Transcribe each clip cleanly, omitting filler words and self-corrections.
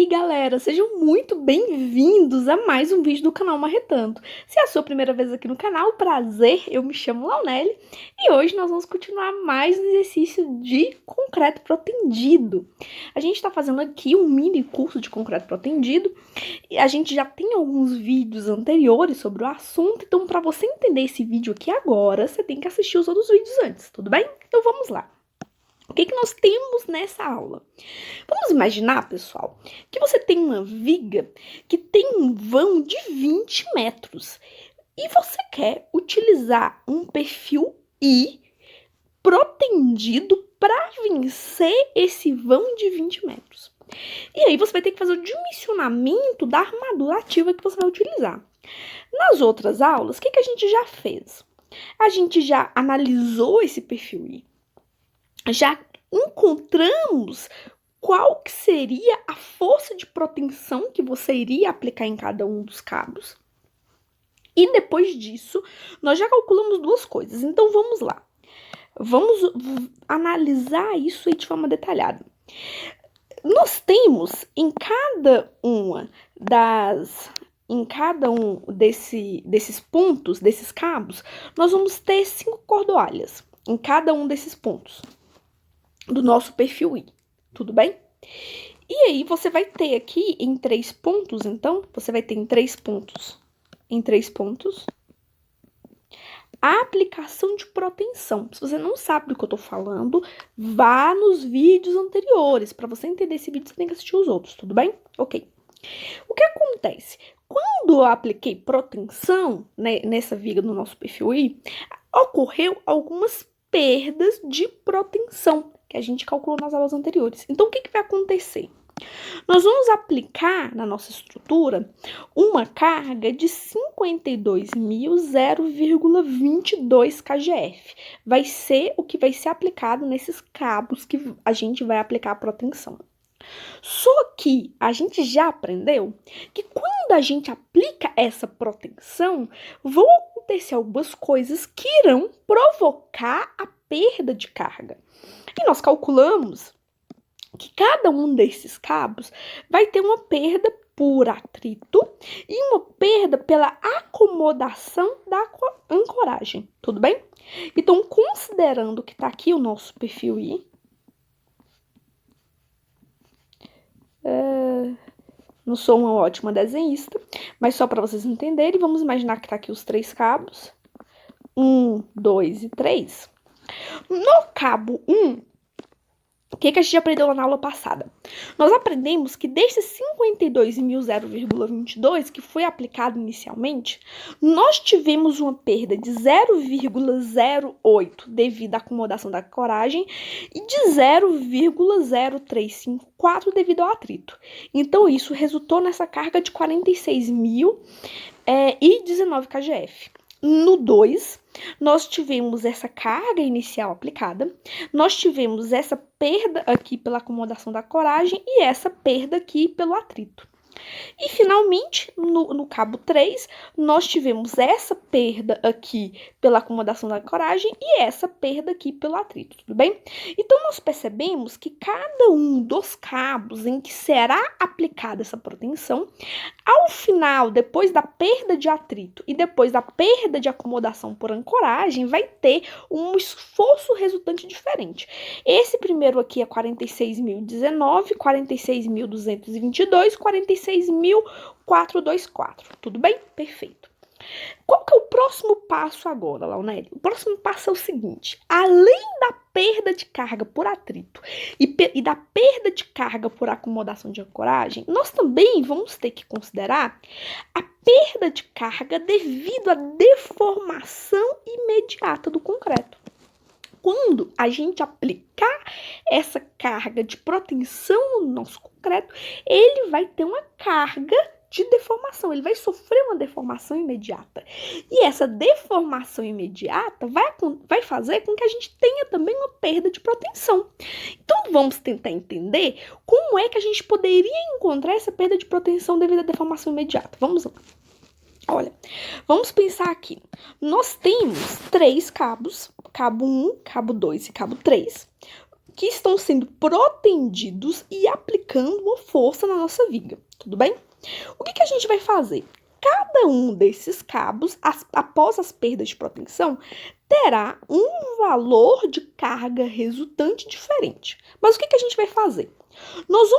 aí, galera, sejam muito bem-vindos a mais um vídeo do canal Marretando. Se é a sua primeira vez aqui no canal, prazer, eu me chamo Launelli e hoje nós vamos continuar mais um exercício de concreto protendido. A gente está fazendo aqui um mini curso de concreto protendido e a gente já tem alguns vídeos anteriores sobre o assunto, então para você entender esse vídeo aqui agora, você tem que assistir os outros vídeos antes, tudo bem? Então vamos lá. O que nós temos nessa aula? Vamos imaginar, pessoal, que você tem uma viga que tem um vão de 20 metros e você quer utilizar um perfil I protendido para vencer esse vão de 20 metros. E aí você vai ter que fazer o dimensionamento da armadura ativa que você vai utilizar. Nas outras aulas, o que a gente já fez? A gente já analisou esse perfil I. Já encontramos qual que seria a força de proteção que você iria aplicar em cada um dos cabos. E depois disso, nós já calculamos duas coisas. Então, vamos lá. Vamos analisar isso aí de forma detalhada. Nós temos em cada um desses pontos, desses cabos, nós vamos ter 5 cordoalhas em cada um desses pontos do nosso perfil I, tudo bem? E aí, você vai ter aqui em 3 pontos, então, você vai ter em 3 pontos, a aplicação de proteção. Se você não sabe do que eu tô falando, vá nos vídeos anteriores. Para você entender esse vídeo, você tem que assistir os outros, tudo bem? Ok. O que acontece? Quando eu apliquei proteção, né, nessa viga do nosso perfil I, ocorreu algumas perdas de proteção que a gente calculou nas aulas anteriores. Então, o que vai acontecer? Nós vamos aplicar na nossa estrutura uma carga de 52.022 kgf. Vai ser o que vai ser aplicado nesses cabos que a gente vai aplicar a proteção. Só que a gente já aprendeu que quando a gente aplica essa proteção, vão acontecer algumas coisas que irão provocar a perda de carga. E nós calculamos que cada um desses cabos vai ter uma perda por atrito e uma perda pela acomodação da ancoragem, tudo bem? Então, considerando que tá aqui o nosso perfil I, não sou uma ótima desenhista, mas só para vocês entenderem, vamos imaginar que tá aqui os 3 cabos, 1, 2 e 3. No cabo 1, o que a gente aprendeu lá na aula passada? Nós aprendemos que desses 52.022 que foi aplicado inicialmente, nós tivemos uma perda de 0,08 devido à acomodação da ancoragem e de 0,0354 devido ao atrito. Então, isso resultou nessa carga de 46.019 kgf. No 2, nós tivemos essa carga inicial aplicada, nós tivemos essa perda aqui pela acomodação da ancoragem e essa perda aqui pelo atrito. E, finalmente, no cabo 3, nós tivemos essa perda aqui pela acomodação da ancoragem e essa perda aqui pelo atrito, tudo bem? Então, nós percebemos que cada um dos cabos em que será aplicada essa proteção, ao final, depois da perda de atrito e depois da perda de acomodação por ancoragem, vai ter um esforço resultante diferente. Esse primeiro aqui é 46.019, 46.222, 46.424. Tudo bem? Perfeito. Qual que é o próximo passo agora, Launelli? O próximo passo é o seguinte: além da perda de carga por atrito e da perda de carga por acomodação de ancoragem, nós também vamos ter que considerar a perda de carga devido à deformação imediata do concreto. Quando a gente aplicar essa carga de proteção no nosso concreto, ele vai ter uma carga de deformação, ele vai sofrer uma deformação imediata. E essa deformação imediata vai fazer com que a gente tenha também uma perda de proteção. Então, vamos tentar entender como é que a gente poderia encontrar essa perda de proteção devido à deformação imediata. Vamos lá. Olha, vamos pensar aqui. Nós temos 3 cabos, cabo 1, cabo 2 e cabo 3, que estão sendo protendidos e aplicando uma força na nossa viga, tudo bem? O que a gente vai fazer? Cada um desses cabos, após as perdas de proteção, terá um valor de carga resultante diferente. Mas o que a gente vai fazer? Nós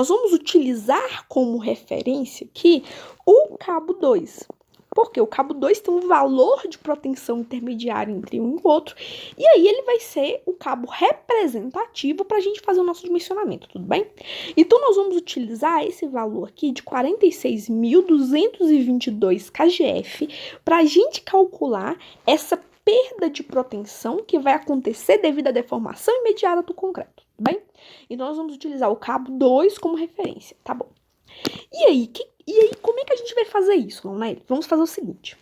vamos utilizar como referência aqui o cabo 2. Porque o cabo 2 tem um valor de proteção intermediário entre um e o outro, e aí ele vai ser o cabo representativo para a gente fazer o nosso dimensionamento, tudo bem? Então, nós vamos utilizar esse valor aqui de 46.222 kgf para a gente calcular essa perda de proteção que vai acontecer devido à deformação imediata do concreto, tudo bem? Então, nós vamos utilizar o cabo 2 como referência, tá bom? E aí, como é que a gente vai fazer isso, né? Vamos fazer o seguinte.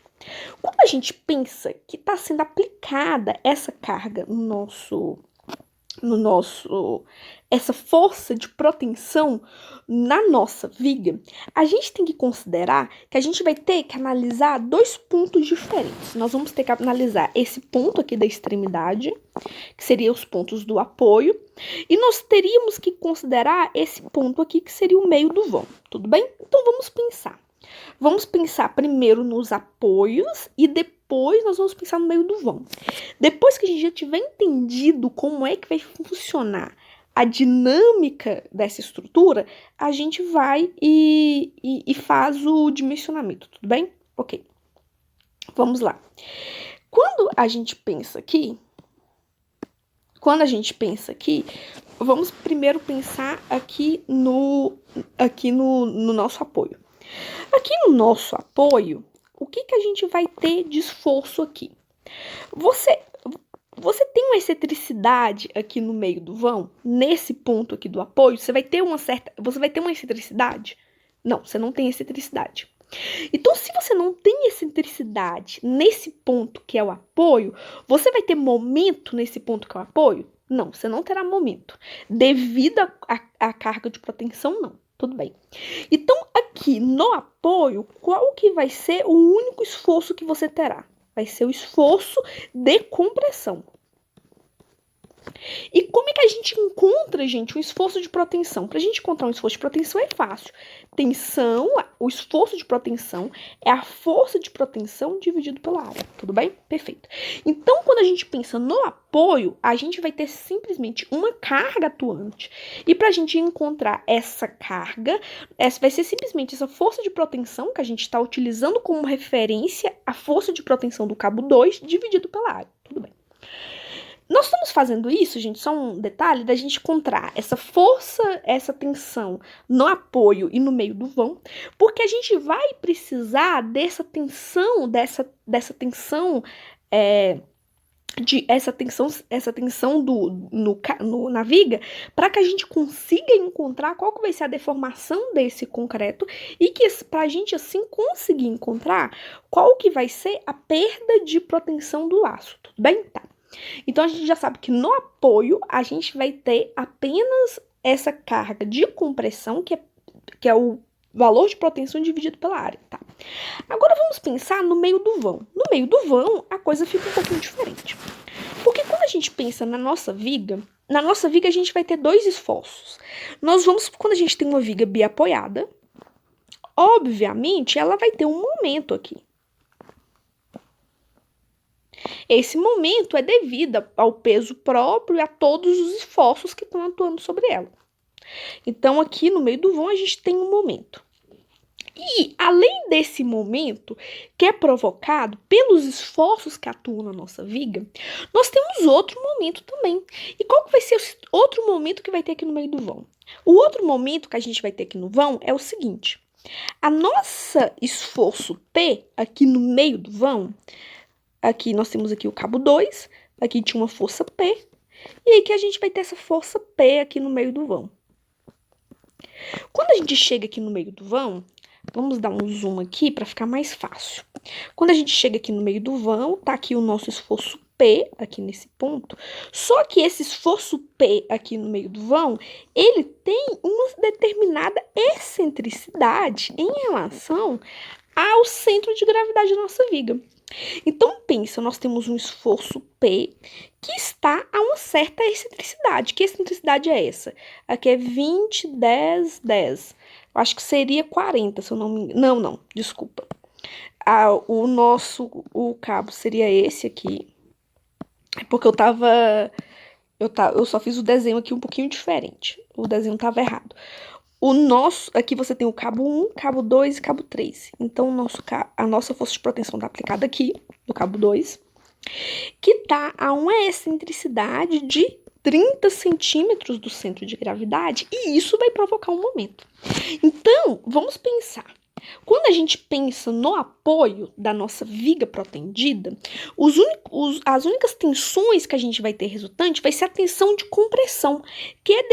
Quando a gente pensa que está sendo aplicada essa carga essa força de proteção na nossa viga, a gente tem que considerar que a gente vai ter que analisar dois pontos diferentes. Nós vamos ter que analisar esse ponto aqui da extremidade, que seria os pontos do apoio, e nós teríamos que considerar esse ponto aqui, que seria o meio do vão, tudo bem? Então, vamos pensar. Vamos pensar primeiro nos apoios e depois nós vamos pensar no meio do vão. Depois que a gente já tiver entendido como é que vai funcionar a dinâmica dessa estrutura, a gente vai e faz o dimensionamento, tudo bem? Ok. Vamos lá. Quando a gente pensa aqui, vamos primeiro pensar aqui no nosso apoio. Aqui no nosso apoio, o que a gente vai ter de esforço aqui? Você tem uma excentricidade aqui no meio do vão, nesse ponto aqui do apoio, você vai ter uma excentricidade? Não, você não tem excentricidade. Então, se você não tem excentricidade nesse ponto que é o apoio, você vai ter momento nesse ponto que é o apoio? Não, você não terá momento. Devido à carga de proteção, não. Tudo bem. Então, aqui no apoio, qual que vai ser o único esforço que você terá? Vai ser o esforço de compressão. E como é que a gente encontra, gente, um esforço de proteção? Para a gente encontrar um esforço de proteção é fácil. Tensão, o esforço de proteção é a força de proteção dividido pela área. Tudo bem? Perfeito. Então, quando a gente pensa no apoio, a gente vai ter simplesmente uma carga atuante. E para a gente encontrar essa carga, essa vai ser simplesmente essa força de proteção que a gente está utilizando como referência a força de proteção do cabo 2 dividido pela área. Tudo bem. Nós estamos fazendo isso, gente, só um detalhe, da gente encontrar essa força, essa tensão no apoio e no meio do vão, porque a gente vai precisar dessa tensão, essa tensão na viga, para que a gente consiga encontrar qual que vai ser a deformação desse concreto e que para a gente assim conseguir encontrar qual que vai ser a perda de proteção do laço, tudo bem? Tá. Então, a gente já sabe que no apoio, a gente vai ter apenas essa carga de compressão, que é o valor de proteção dividido pela área, tá? Agora, vamos pensar no meio do vão. No meio do vão, a coisa fica um pouquinho diferente. Porque quando a gente pensa na nossa viga a gente vai ter dois esforços. Quando a gente tem uma viga biapoiada, obviamente, ela vai ter um momento aqui. Esse momento é devido ao peso próprio e a todos os esforços que estão atuando sobre ela. Então, aqui no meio do vão, a gente tem um momento. E, além desse momento, que é provocado pelos esforços que atuam na nossa viga, nós temos outro momento também. E qual que vai ser o outro momento que vai ter aqui no meio do vão? O outro momento que a gente vai ter aqui no vão é o seguinte. A nossa esforço P, aqui no meio do vão, aqui nós temos aqui o cabo 2, aqui tinha uma força P, e aí que a gente vai ter essa força P aqui no meio do vão. Quando a gente chega aqui no meio do vão, vamos dar um zoom aqui para ficar mais fácil. Quando a gente chega aqui no meio do vão, tá aqui o nosso esforço P, aqui nesse ponto, só que esse esforço P aqui no meio do vão, ele tem uma determinada excentricidade em relação ao centro de gravidade da nossa viga. Então, pensa, nós temos um esforço P que está a uma certa excentricidade. Que excentricidade é essa? Aqui é 20, 10, 10. Eu acho que seria 40, se eu não me engano. Não, desculpa. O cabo seria esse aqui. Porque eu só fiz o desenho aqui um pouquinho diferente. O desenho estava errado. Aqui você tem o cabo 1, cabo 2 e cabo 3. Então, a nossa força de proteção está aplicada aqui, no cabo 2, que está a uma excentricidade de 30 centímetros do centro de gravidade, e isso vai provocar um momento. Então, vamos pensar. Quando a gente pensa no apoio da nossa viga protendida, as únicas tensões que a gente vai ter resultante vai ser a tensão de compressão, que é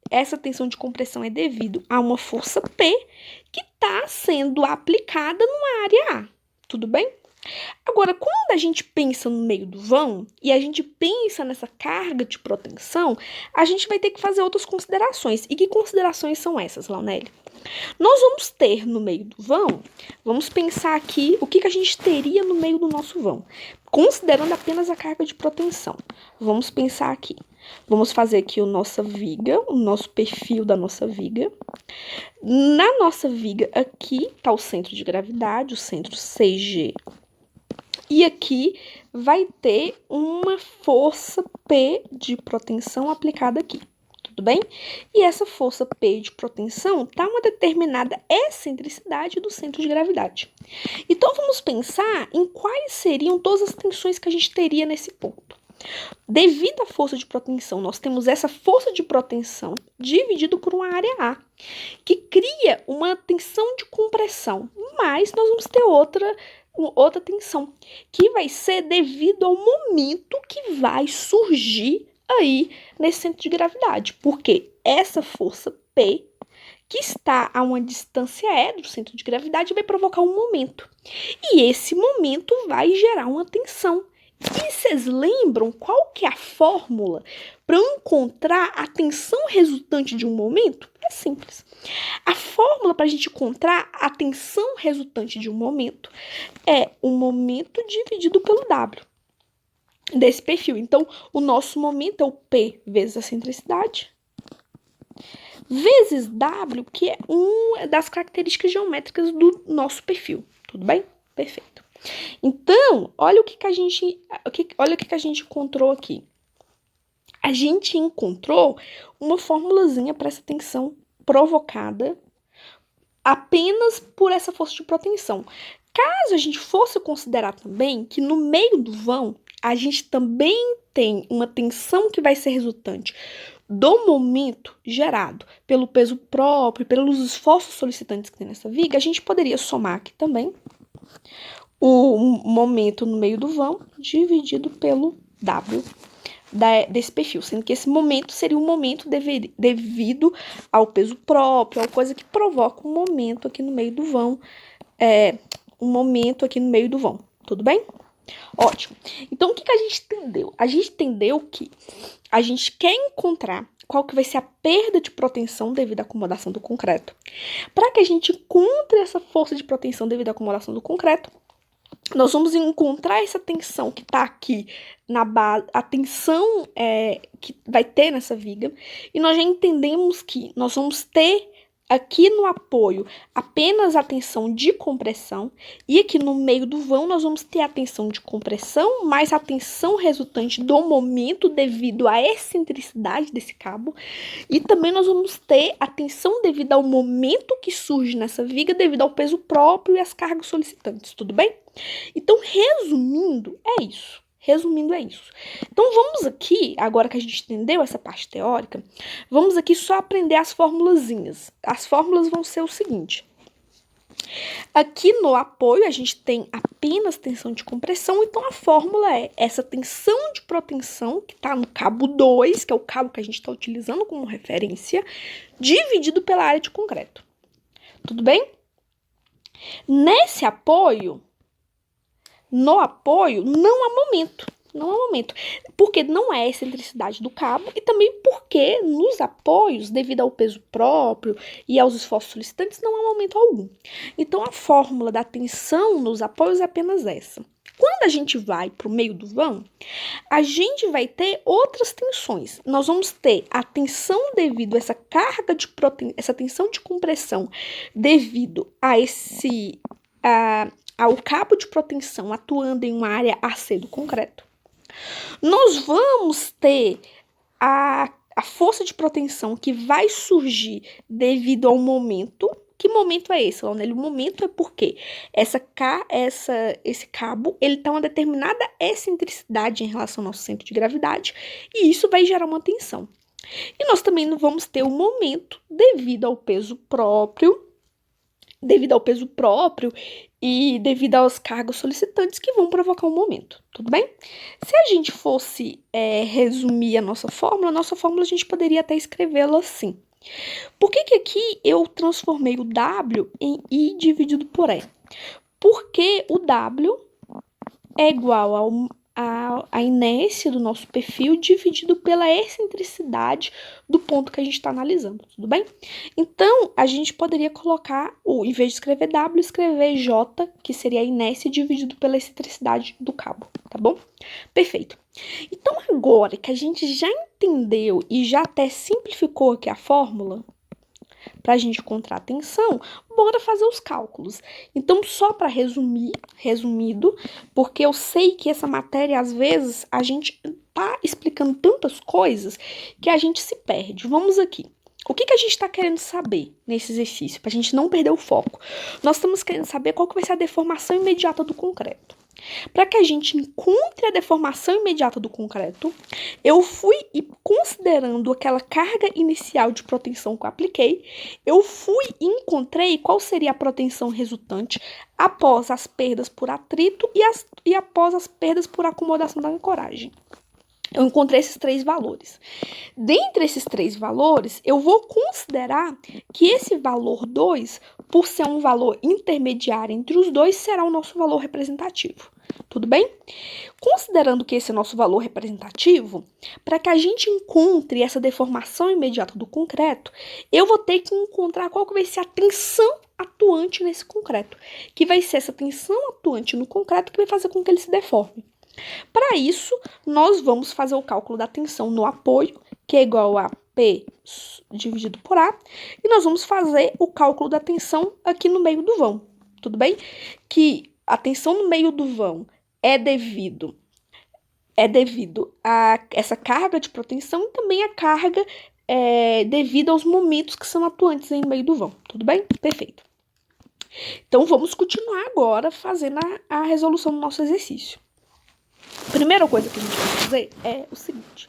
essa tensão de compressão é devido a uma força P que está sendo aplicada numa área A. Tudo bem? Agora, quando a gente pensa no meio do vão e a gente pensa nessa carga de proteção, a gente vai ter que fazer outras considerações. E que considerações são essas, Launelli? Nós vamos ter no meio do vão, vamos pensar aqui o que a gente teria no meio do nosso vão, considerando apenas a carga de proteção. Vamos pensar aqui. Vamos fazer aqui o nosso perfil da nossa viga. Na nossa viga, aqui está o centro de gravidade, o centro CG. E aqui vai ter uma força P de proteção aplicada aqui. Tudo bem? E essa força P de proteção está uma determinada excentricidade do centro de gravidade. Então, vamos pensar em quais seriam todas as tensões que a gente teria nesse ponto. Devido à força de proteção, nós temos essa força de proteção dividido por uma área A, que cria uma tensão de compressão, mas nós vamos ter outra tensão, que vai ser devido ao momento que vai surgir aí nesse centro de gravidade, porque essa força P, que está a uma distância E do centro de gravidade, vai provocar um momento, e esse momento vai gerar uma tensão. E vocês lembram qual que é a fórmula para encontrar a tensão resultante de um momento? É simples. A fórmula para a gente encontrar a tensão resultante de um momento é o momento dividido pelo W desse perfil. Então, o nosso momento é o P vezes a excentricidade, vezes W, que é uma das características geométricas do nosso perfil. Tudo bem? Perfeito. Então, olha o que a gente encontrou aqui. A gente encontrou uma formulazinha para essa tensão provocada apenas por essa força de proteção. Caso a gente fosse considerar também que no meio do vão, a gente também tem uma tensão que vai ser resultante do momento gerado pelo peso próprio, pelos esforços solicitantes que tem nessa viga, a gente poderia somar aqui também o momento no meio do vão dividido pelo W desse perfil, sendo que esse momento seria um momento devido ao peso próprio, a coisa que provoca um momento aqui no meio do vão, tudo bem? Ótimo. Então, o que a gente entendeu? A gente entendeu que a gente quer encontrar qual que vai ser a perda de proteção devido à acomodação do concreto. Para que a gente encontre essa força de proteção devido à acomodação do concreto, nós vamos encontrar essa tensão que está aqui na base, a tensão que vai ter nessa viga, e nós já entendemos que nós vamos ter aqui no apoio apenas a tensão de compressão, e aqui no meio do vão nós vamos ter a tensão de compressão, mais a tensão resultante do momento devido à excentricidade desse cabo, e também nós vamos ter a tensão devido ao momento que surge nessa viga devido ao peso próprio e às cargas solicitantes, tudo bem? Então, resumindo, é isso. Então, vamos aqui, agora que a gente entendeu essa parte teórica, vamos aqui só aprender as formulazinhas. As fórmulas vão ser o seguinte. Aqui no apoio, a gente tem apenas tensão de compressão, então a fórmula é essa tensão de proteção, que está no cabo 2, que é o cabo que a gente está utilizando como referência, dividido pela área de concreto. Tudo bem? Nesse apoio, no apoio, não há momento, porque não é a excentricidade do cabo e também porque nos apoios, devido ao peso próprio e aos esforços solicitantes, não há momento algum. Então, a fórmula da tensão nos apoios é apenas essa. Quando a gente vai para o meio do vão, a gente vai ter outras tensões. Nós vamos ter a tensão devido a essa carga de essa tensão de compressão devido a ao cabo de proteção atuando em uma área AC do concreto. Nós vamos ter a força de proteção que vai surgir devido ao momento. Que momento é esse, Launelli? O momento é porque esse cabo ele está uma determinada excentricidade em relação ao nosso centro de gravidade e isso vai gerar uma tensão. E nós também vamos ter o momento devido ao peso próprio e devido às cargas solicitantes que vão provocar um momento, tudo bem? Se a gente fosse resumir a nossa fórmula a gente poderia até escrevê-la assim. Por que aqui eu transformei o W em I dividido por E? Porque o W é igual a inércia do nosso perfil dividido pela excentricidade do ponto que a gente está analisando, tudo bem? Então, a gente poderia colocar, em vez de escrever W, escrever J, que seria a inércia dividido pela excentricidade do cabo, tá bom? Perfeito. Então, agora que a gente já entendeu e já até simplificou aqui a fórmula, para a gente encontrar a tensão, bora fazer os cálculos. Então, só para resumido, porque eu sei que essa matéria, às vezes, a gente tá explicando tantas coisas que a gente se perde. Vamos aqui. O que a gente está querendo saber nesse exercício, para a gente não perder o foco? Nós estamos querendo saber qual que vai ser a deformação imediata do concreto. Para que a gente encontre a deformação imediata do concreto, eu fui considerando aquela carga inicial de proteção que eu apliquei, eu fui e encontrei qual seria a proteção resultante após as perdas por atrito e após as perdas por acomodação da ancoragem. Eu encontrei esses 3 valores. Dentre esses 3 valores, eu vou considerar que esse valor 2, por ser um valor intermediário entre os dois, será o nosso valor representativo. Tudo bem? Considerando que esse é o nosso valor representativo, para que a gente encontre essa deformação imediata do concreto, eu vou ter que encontrar qual que vai ser a tensão atuante nesse concreto, que vai ser essa tensão atuante no concreto que vai fazer com que ele se deforme. Para isso, nós vamos fazer o cálculo da tensão no apoio, que é igual a P dividido por A, e nós vamos fazer o cálculo da tensão aqui no meio do vão, tudo bem? Que a tensão no meio do vão é devido a essa carga de proteção e também a carga devido aos momentos que são atuantes no meio do vão, tudo bem? Perfeito. Então, vamos continuar agora fazendo a resolução do nosso exercício. A primeira coisa que a gente vai fazer é o seguinte.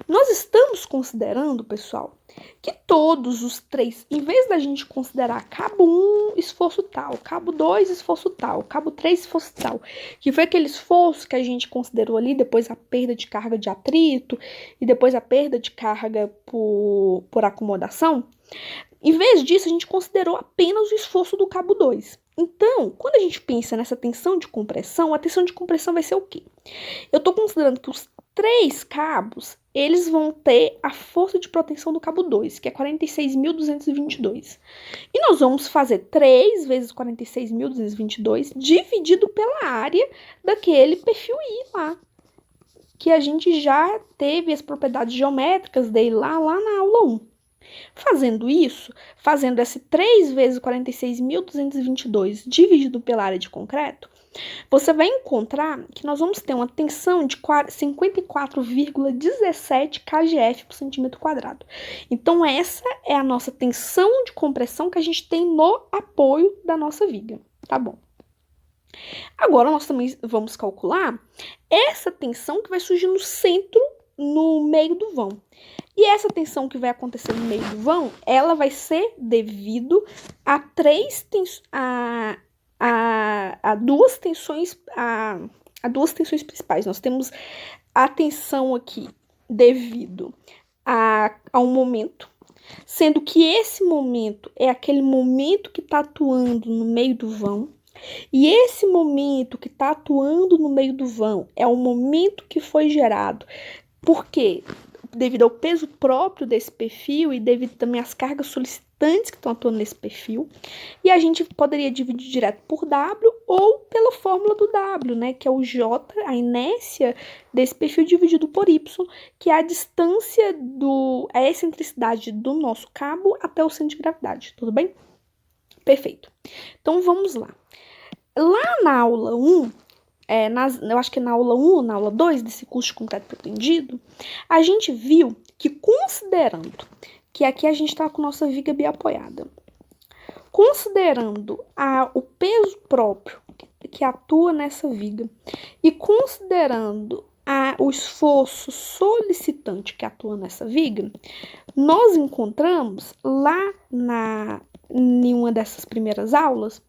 Nós estamos considerando, pessoal, que todos os 3, em vez da gente considerar cabo 1, esforço tal, cabo 2, esforço tal, cabo 3, esforço tal, que foi aquele esforço que a gente considerou ali, depois a perda de carga de atrito e depois a perda de carga por acomodação, em vez disso, a gente considerou apenas o esforço do cabo 2. Então, quando a gente pensa nessa tensão de compressão, a tensão de compressão vai ser o quê? Eu estou considerando que os 3 cabos, eles vão ter a força de proteção do cabo 2, que é 46.222. E nós vamos fazer 3 vezes 46.222 dividido pela área daquele perfil I lá, que a gente já teve as propriedades geométricas dele lá na aula 1. Fazendo isso, fazendo esse 3 vezes 46.222 dividido pela área de concreto, você vai encontrar que nós vamos ter uma tensão de 54,17 kgf por centímetro quadrado. Então, essa é a nossa tensão de compressão que a gente tem no apoio da nossa viga, tá bom? Agora, nós também vamos calcular essa tensão que vai surgir no centro, no meio do vão. E essa tensão que vai acontecer no meio do vão, ela vai ser devido a duas tensões principais. Nós temos a tensão aqui devido a um momento, sendo que esse momento é aquele momento que está atuando no meio do vão, e esse momento que está atuando no meio do vão é o momento que foi gerado. Por quê? devido ao peso próprio desse perfil e devido também às cargas solicitantes que estão atuando nesse perfil. E a gente poderia dividir direto por W ou pela fórmula do W, né? Que é o J, a inércia desse perfil dividido por Y, que é a distância a excentricidade do nosso cabo até o centro de gravidade, tudo bem? Perfeito. Então, vamos lá. Lá na aula 1, eu acho que na aula 1 ou na aula 2 desse curso de concreto pretendido, a gente viu que considerando que aqui a gente está com nossa viga biapoiada, considerando o peso próprio que atua nessa viga e considerando o esforço solicitante que atua nessa viga, nós encontramos lá em uma dessas primeiras aulas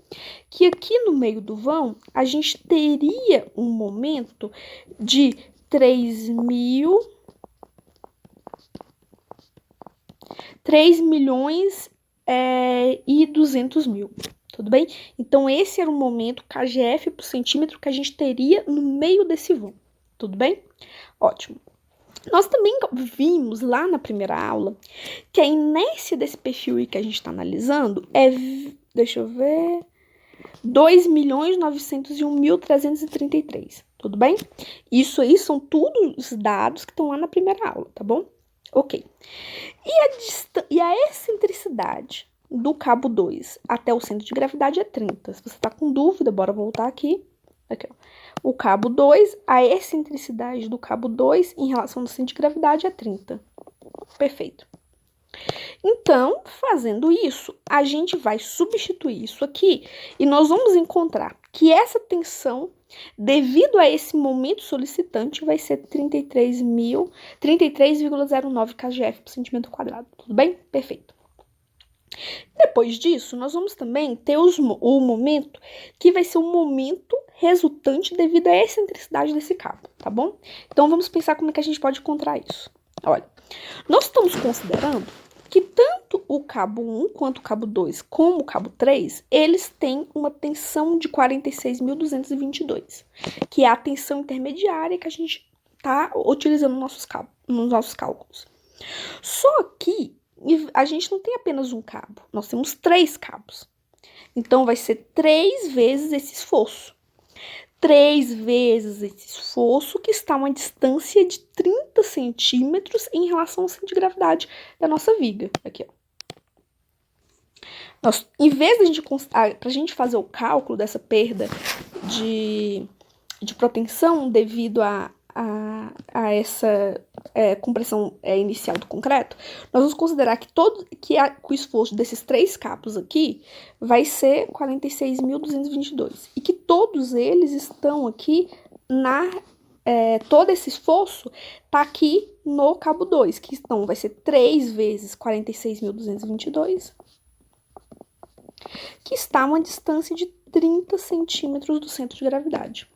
que aqui no meio do vão a gente teria um momento de 3.200.000, tudo bem? Então, esse era o momento kgf por centímetro que a gente teria no meio desse vão, tudo bem? Ótimo. Nós também vimos lá na primeira aula que a inércia desse perfil que a gente está analisando é, deixa eu ver, 2.901.333, tudo bem? Isso aí são todos os dados que estão lá na primeira aula, tá bom? Ok. E a excentricidade do cabo 2 até o centro de gravidade é 30. Se você está com dúvida, bora voltar aqui. Aqui, ó. O cabo 2, a excentricidade do cabo 2 em relação ao centro de gravidade é 30. Perfeito. Então, fazendo isso, a gente vai substituir isso aqui e nós vamos encontrar que essa tensão, devido a esse momento solicitante, vai ser 33,09 kgf por centímetro quadrado. Tudo bem? Perfeito. Depois disso, nós vamos também ter o momento que vai ser o momento resultante devido à excentricidade desse cabo, tá bom? Então, vamos pensar como é que a gente pode encontrar isso. Olha, nós estamos considerando que tanto o cabo 1 quanto o cabo 2 como o cabo 3, eles têm uma tensão de 46.222, que é a tensão intermediária que a gente está utilizando nos nossos cálculos. Só que a gente não tem apenas um cabo, nós temos 3 cabos. Então, vai ser 3 vezes esse esforço. 3 vezes esse esforço, que está a uma distância de 30 centímetros em relação ao centro de gravidade da nossa viga. Aqui, ó. Em vez de pra gente fazer o cálculo dessa perda de protensão devido a essa compressão inicial do concreto, nós vamos considerar que o esforço desses 3 cabos aqui vai ser 46.222 e que todos eles estão aqui todo esse esforço está aqui no cabo 2, que então vai ser 3 vezes 46.222, que está a uma distância de 30 centímetros do centro de gravidade.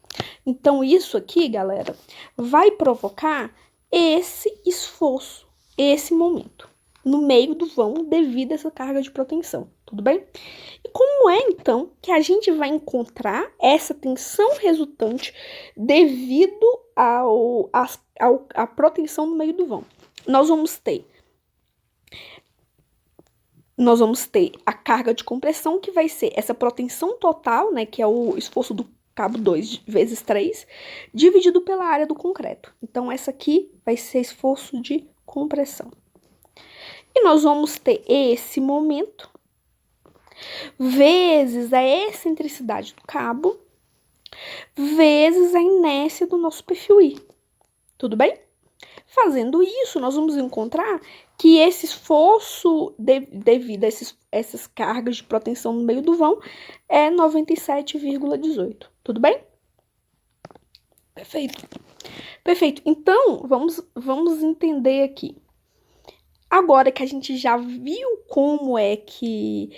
Então, isso aqui, galera, vai provocar esse esforço, esse momento, no meio do vão devido a essa carga de protensão, tudo bem? E como é, então, que a gente vai encontrar essa tensão resultante devido à protensão no meio do vão? Nós vamos ter a carga de compressão, que vai ser essa protensão total, né, que é o esforço do cabo 2 vezes 3, dividido pela área do concreto. Então, essa aqui vai ser esforço de compressão. E nós vamos ter esse momento vezes a excentricidade do cabo vezes a inércia do nosso perfil I. Tudo bem? Fazendo isso, nós vamos encontrar que esse esforço devido a essas cargas de protensão no meio do vão é 97,18. Tudo bem? Perfeito. Perfeito. Então, vamos entender aqui. Agora que a gente já viu como é que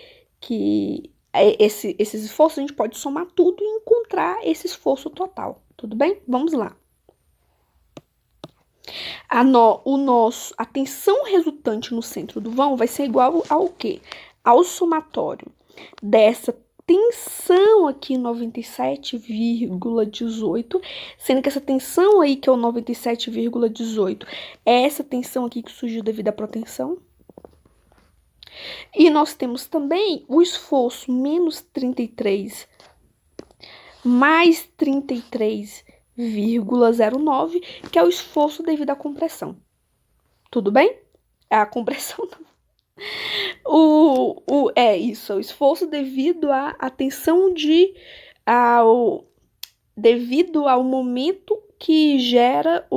esses esforços, a gente pode somar tudo e encontrar esse esforço total. Tudo bem? Vamos lá. A tensão resultante no centro do vão vai ser igual ao quê? Ao somatório dessa tensão aqui 97,18, sendo que essa tensão aí, que é o 97,18, é essa tensão aqui que surgiu devido à protensão. E nós temos também o esforço menos 33 mais 33,09, que é o esforço devido à compressão. Tudo bem? É a compressão não. É isso, o esforço devido à tensão devido ao momento que gera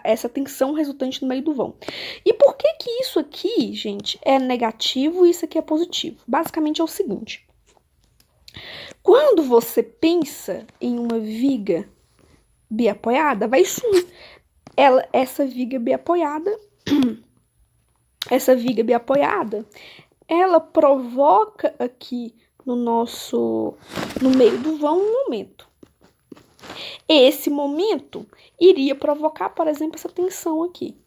essa tensão resultante no meio do vão. E por que que isso aqui, gente, é negativo e isso aqui é positivo? Basicamente é o seguinte: quando você pensa em uma viga biapoiada, vai sumir. Essa viga biapoiada, ela provoca aqui no meio do vão um momento. Esse momento iria provocar, por exemplo, essa tensão aqui.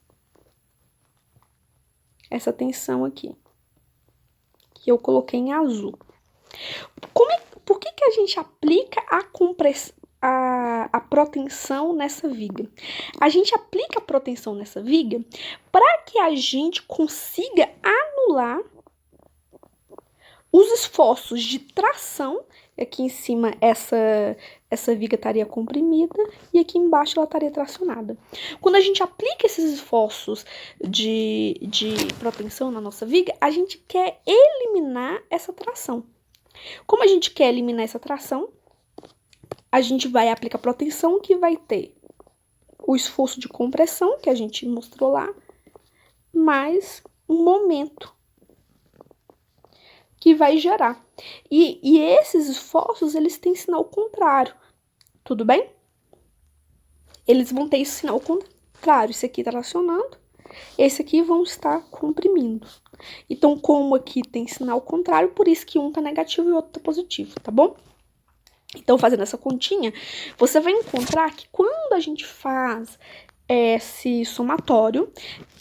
Essa tensão aqui, que eu coloquei em azul. Por que que a gente aplica a protensão nessa viga? A gente aplica a protensão nessa viga para que a gente consiga anular os esforços de tração. Aqui em cima essa viga estaria comprimida e aqui embaixo ela estaria tracionada. Quando a gente aplica esses esforços de protensão na nossa viga, a gente quer eliminar essa tração. Como a gente quer eliminar essa tração, a gente vai aplicar protensão, que vai ter o esforço de compressão, que a gente mostrou lá, mais um momento que vai gerar. E esses esforços, eles têm sinal contrário, tudo bem? Eles vão ter esse sinal contrário. Esse aqui tá tracionando, esse aqui vão estar comprimindo. Então, como aqui tem sinal contrário, por isso que um tá negativo e o outro tá positivo, tá bom? Então, fazendo essa continha, você vai encontrar que quando a gente faz esse somatório,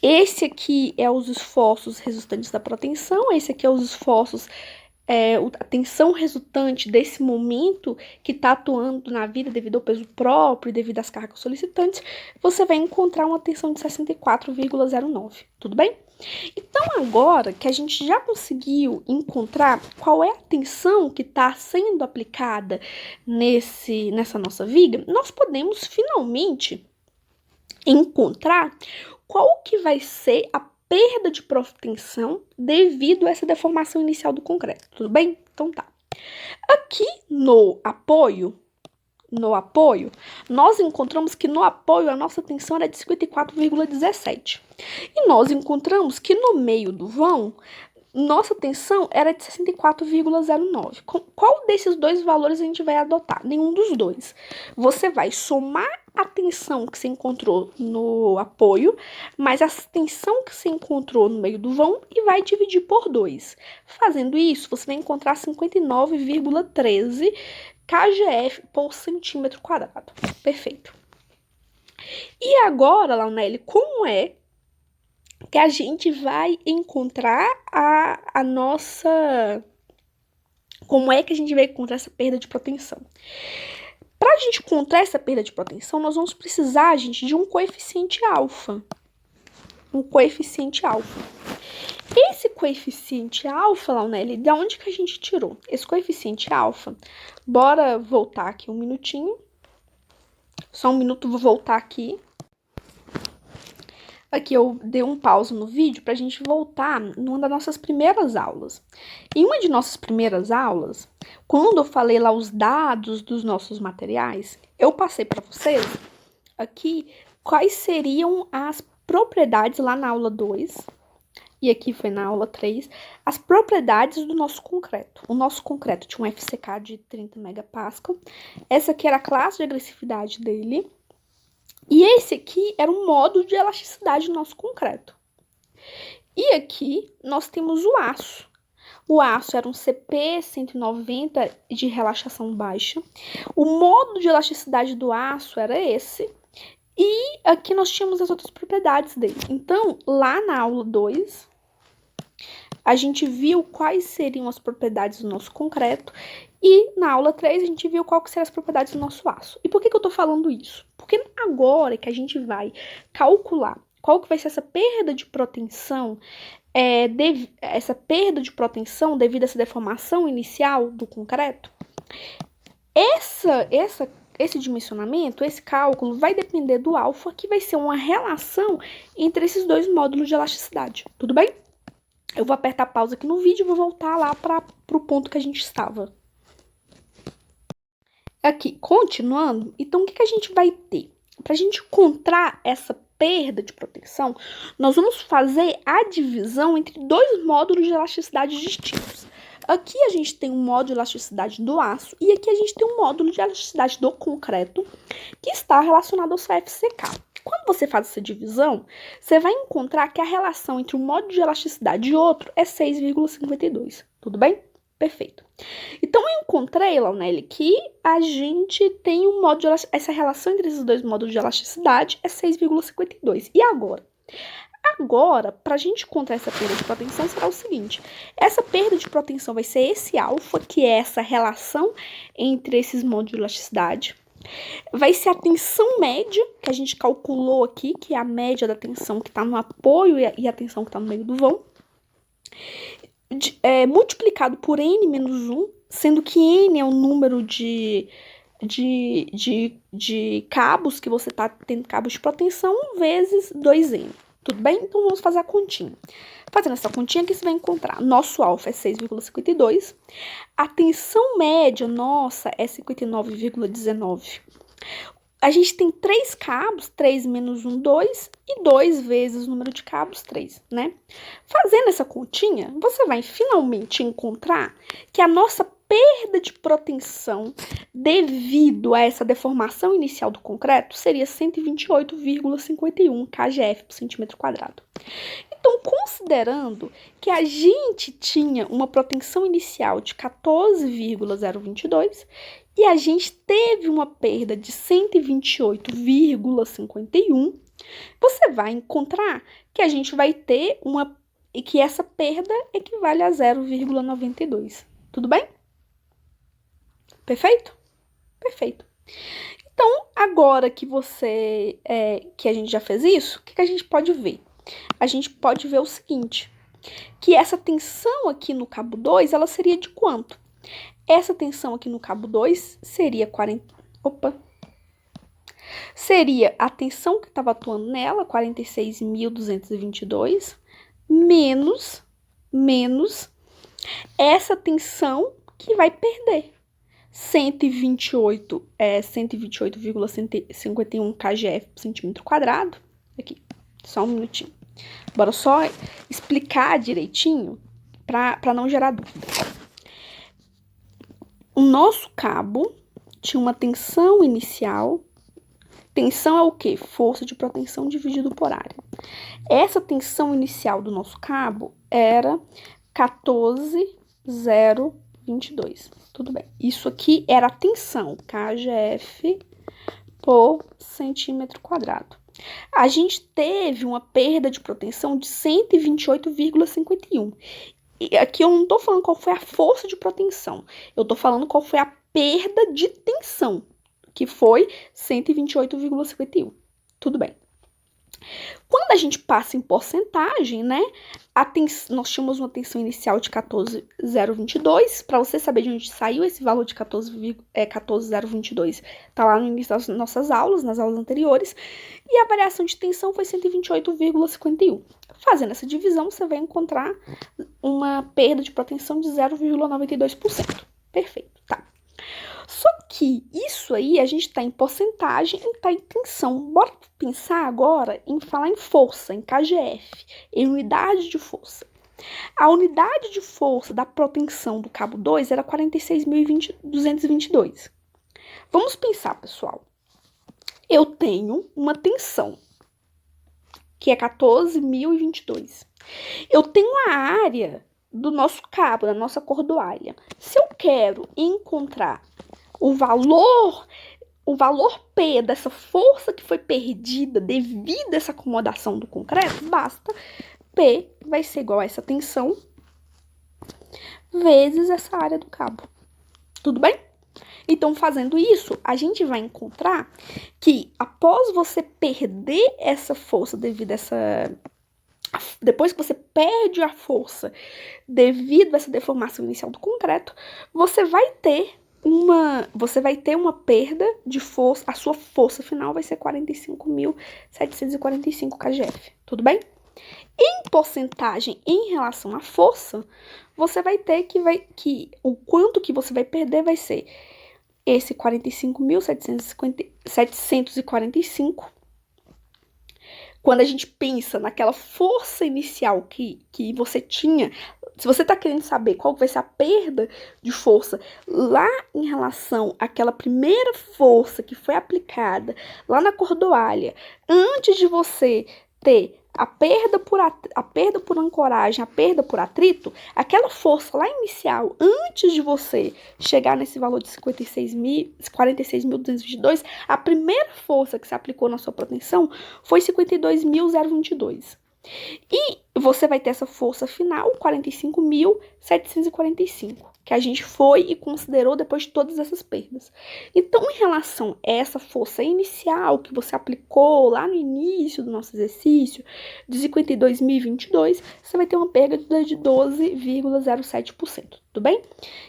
esse aqui é os esforços resultantes da protensão, esse aqui é os esforços, a tensão resultante desse momento que está atuando na vida devido ao peso próprio, devido às cargas solicitantes, você vai encontrar uma tensão de 64,09, tudo bem? Então, agora que a gente já conseguiu encontrar qual é a tensão que está sendo aplicada nessa nossa viga, nós podemos finalmente encontrar qual que vai ser a perda de protensão devido a essa deformação inicial do concreto, tudo bem? Então tá. Aqui no apoio, nós encontramos que no apoio a nossa tensão era de 54,17. E nós encontramos que no meio do vão, nossa tensão era de 64,09. Qual desses dois valores a gente vai adotar? Nenhum dos dois. Você vai somar a tensão que você encontrou no apoio, mais a tensão que você encontrou no meio do vão e vai dividir por 2. Fazendo isso, você vai encontrar 59,13 kgf por centímetro quadrado. Perfeito. E agora, Launelli, como é que a gente vai encontrar a nossa... Como é que a gente vai encontrar essa perda de protensão? Para a gente encontrar essa perda de protensão, nós vamos precisar, gente, de um coeficiente alfa. Um coeficiente alfa. Esse coeficiente alfa, Launelli, de onde que a gente tirou? Esse coeficiente alfa, bora voltar aqui um minutinho. Só um minuto, vou voltar aqui. Aqui eu dei um pause no vídeo para a gente voltar numa das nossas primeiras aulas. Em uma de nossas primeiras aulas, quando eu falei lá os dados dos nossos materiais, eu passei para vocês aqui quais seriam as propriedades lá na aula 2, e aqui foi na aula 3, as propriedades do nosso concreto. O nosso concreto tinha um FCK de 30 megapascal, essa aqui era a classe de agressividade dele, e esse aqui era o modo de elasticidade do nosso concreto. E aqui nós temos o aço. O aço era um CP 190 de relaxação baixa. O modo de elasticidade do aço era esse. E aqui nós tínhamos as outras propriedades dele. Então, lá na aula 2, a gente viu quais seriam as propriedades do nosso concreto e na aula 3 a gente viu quais seriam as propriedades do nosso aço. E por que eu tô falando isso? Porque agora que a gente vai calcular qual que vai ser essa perda de proteção, devido a essa deformação inicial do concreto, esse dimensionamento, esse cálculo, vai depender do alfa, que vai ser uma relação entre esses dois módulos de elasticidade. Tudo bem? Eu vou apertar pausa aqui no vídeo e vou voltar lá para o ponto que a gente estava. Aqui, continuando, então o que a gente vai ter? Para a gente encontrar essa perda de proteção, nós vamos fazer a divisão entre dois módulos de elasticidade distintos. Aqui a gente tem um módulo de elasticidade do aço e aqui a gente tem um módulo de elasticidade do concreto que está relacionado ao CFCK. Quando você faz essa divisão, você vai encontrar que a relação entre um módulo de elasticidade e outro é 6,52. Tudo bem? Perfeito. Então, eu encontrei, Launelli, que a gente tem um módulo de essa relação entre esses dois módulos de elasticidade é 6,52. E agora? Agora, para a gente encontrar essa perda de proteção, será o seguinte. Essa perda de proteção vai ser esse alfa, que é essa relação entre esses módulos de elasticidade. Vai ser a tensão média, que a gente calculou aqui, que é a média da tensão que está no apoio e a tensão que está no meio do vão. Multiplicado por n menos 1, sendo que n é o número de cabos que você está tendo, cabos de proteção, vezes 2n. Tudo bem? Então, vamos fazer a continha. Fazendo essa continha aqui, você vai encontrar. Nosso alfa é 6,52. A tensão média nossa é 59,19. A gente tem 3 cabos, 3 menos 1, 2, e 2 vezes o número de cabos, 3, né? Fazendo essa continha, você vai finalmente encontrar que a nossa perda de proteção devido a essa deformação inicial do concreto seria 128,51 kgf por centímetro quadrado. Então, considerando que a gente tinha uma proteção inicial de 14,022 e a gente teve uma perda de 128,51, você vai encontrar que a gente vai ter que essa perda equivale a 0,92. Tudo bem? Perfeito? Perfeito. Então, agora que que a gente já fez isso, o que a gente pode ver? A gente pode ver o seguinte, que essa tensão aqui no cabo 2, ela seria de quanto? Essa tensão aqui no cabo 2 seria seria a tensão que estava atuando nela, 46.222, menos essa tensão que vai perder. 128,51 kgf por centímetro quadrado. Aqui, só um minutinho. Bora só explicar direitinho para não gerar dúvida. O nosso cabo tinha uma tensão inicial. Tensão é o quê? Força de proteção dividido por área. Essa tensão inicial do nosso cabo era 14,022. Tudo bem. Isso aqui era a tensão, kgf por centímetro quadrado. A gente teve uma perda de proteção de 128,51. E aqui eu não tô falando qual foi a força de proteção. Eu tô falando qual foi a perda de tensão, que foi 128,51. Tudo bem. Quando a gente passa em porcentagem, né? Nós tínhamos uma tensão inicial de 14,022. Para você saber de onde saiu esse valor de 14,022, tá lá no início das nossas aulas, nas aulas anteriores. E a variação de tensão foi 128,51. Fazendo essa divisão, você vai encontrar uma perda de proteção de 0,92%. Perfeito, tá? Só que isso aí, a gente tá em porcentagem e tá em tensão. Bora pensar agora em falar em força, em kgf, em unidade de força. A unidade de força da proteção do cabo 2 era 46.222. Vamos pensar, pessoal. Eu tenho uma tensão, que é 14.022. Eu tenho a área do nosso cabo, da nossa cordoalha. Se eu quero encontrar o valor P dessa força que foi perdida devido a essa acomodação do concreto, basta P vai ser igual a essa tensão vezes essa área do cabo. Tudo bem? Então, fazendo isso, a gente vai encontrar que após você perder essa força depois que você perde a força devido a essa deformação inicial do concreto, você vai ter uma perda de força, a sua força final vai ser 45.745 kgf, tudo bem? Em porcentagem em relação à força, você vai ter que o quanto que você vai perder vai ser esse 45.745. Quando a gente pensa naquela força inicial que você tinha, se você está querendo saber qual vai ser a perda de força lá em relação àquela primeira força que foi aplicada lá na cordoalha, antes de você ter a perda por ancoragem, a perda por atrito, aquela força lá inicial, antes de você chegar nesse valor de 46.222, a primeira força que se aplicou na sua proteção foi 52.022. E você vai ter essa força final, 45.745, que a gente foi e considerou depois de todas essas perdas. Então, em relação a essa força inicial que você aplicou lá no início do nosso exercício, de 52.022, você vai ter uma perda de 12,07%, tudo bem?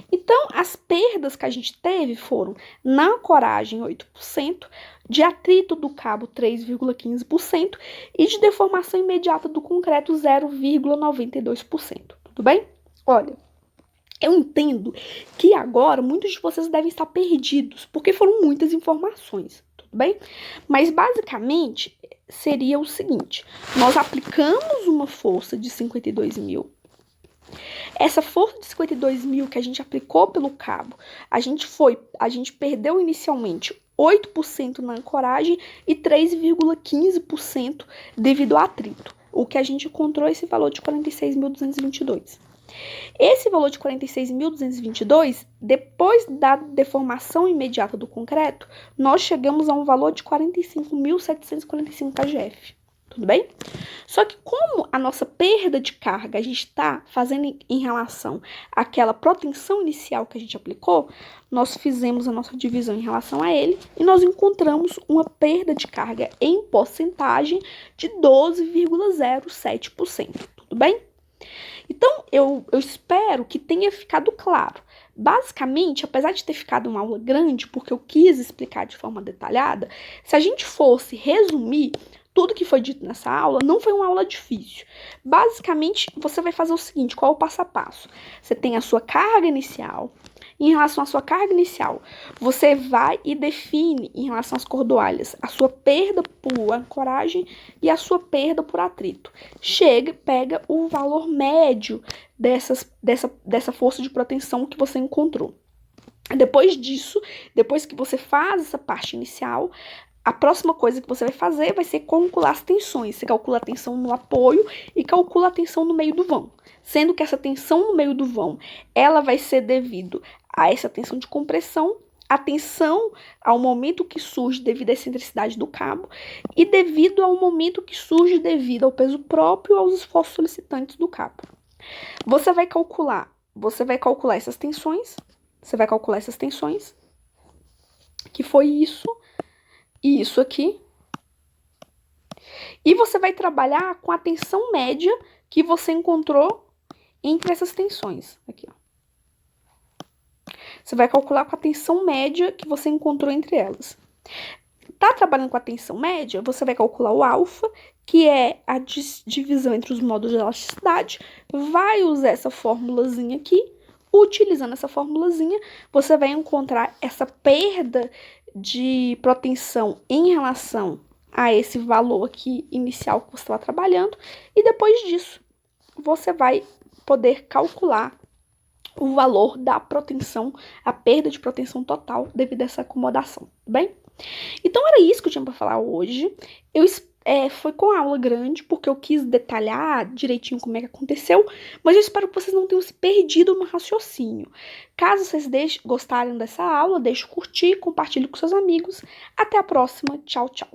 Então, as perdas que a gente teve foram na ancoragem 8%, de atrito do cabo 3,15% e de deformação imediata do concreto 0,92%, tudo bem? Olha, eu entendo que agora muitos de vocês devem estar perdidos, porque foram muitas informações, tudo bem? Mas basicamente seria o seguinte: nós aplicamos uma força de 52.000. Essa força de 52.000 que a gente aplicou pelo cabo, a gente perdeu inicialmente 8% na ancoragem e 3,15% devido ao atrito, o que a gente encontrou esse valor de 46.222. Esse valor de 46.222, depois da deformação imediata do concreto, nós chegamos a um valor de 45.745 kgf. Tudo bem? Só que como a nossa perda de carga a gente está fazendo em relação àquela proteção inicial que a gente aplicou, nós fizemos a nossa divisão em relação a ele e nós encontramos uma perda de carga em porcentagem de 12,07%. Tudo bem? Então, eu espero que tenha ficado claro. Basicamente, apesar de ter ficado uma aula grande, porque eu quis explicar de forma detalhada, se a gente fosse resumir tudo que foi dito nessa aula, não foi uma aula difícil. Basicamente, você vai fazer o seguinte: qual é o passo a passo? Você tem a sua carga inicial. Em relação à sua carga inicial, você vai e define, em relação às cordoalhas, a sua perda por ancoragem e a sua perda por atrito. Chega, pega o valor médio dessa força de proteção que você encontrou. Depois disso, depois que você faz essa parte inicial, a próxima coisa que você vai fazer vai ser calcular as tensões. Você calcula a tensão no apoio e calcula a tensão no meio do vão. Sendo que essa tensão no meio do vão, ela vai ser devido a essa tensão de compressão, a tensão ao momento que surge devido à excentricidade do cabo e devido ao momento que surge devido ao peso próprio aos esforços solicitantes do cabo. Você vai calcular essas tensões, que foi isso e isso aqui. E você vai trabalhar com a tensão média que você encontrou entre essas tensões. Aqui, ó. Você vai calcular com a tensão média que você encontrou entre elas. Tá trabalhando com a tensão média, você vai calcular o alfa, que é a divisão entre os modos de elasticidade. Vai usar essa formulazinha aqui. Utilizando essa formulazinha, você vai encontrar essa perda de proteção em relação a esse valor aqui inicial que você estava trabalhando. E depois disso, você vai poder calcular o valor da proteção, a perda de proteção total devido a essa acomodação, tudo bem? Então, era isso que eu tinha para falar hoje. Foi com a aula grande, porque eu quis detalhar direitinho como é que aconteceu, mas eu espero que vocês não tenham se perdido no raciocínio. Caso vocês gostarem dessa aula, deixe o curtir, compartilhe com seus amigos. Até a próxima. Tchau, tchau.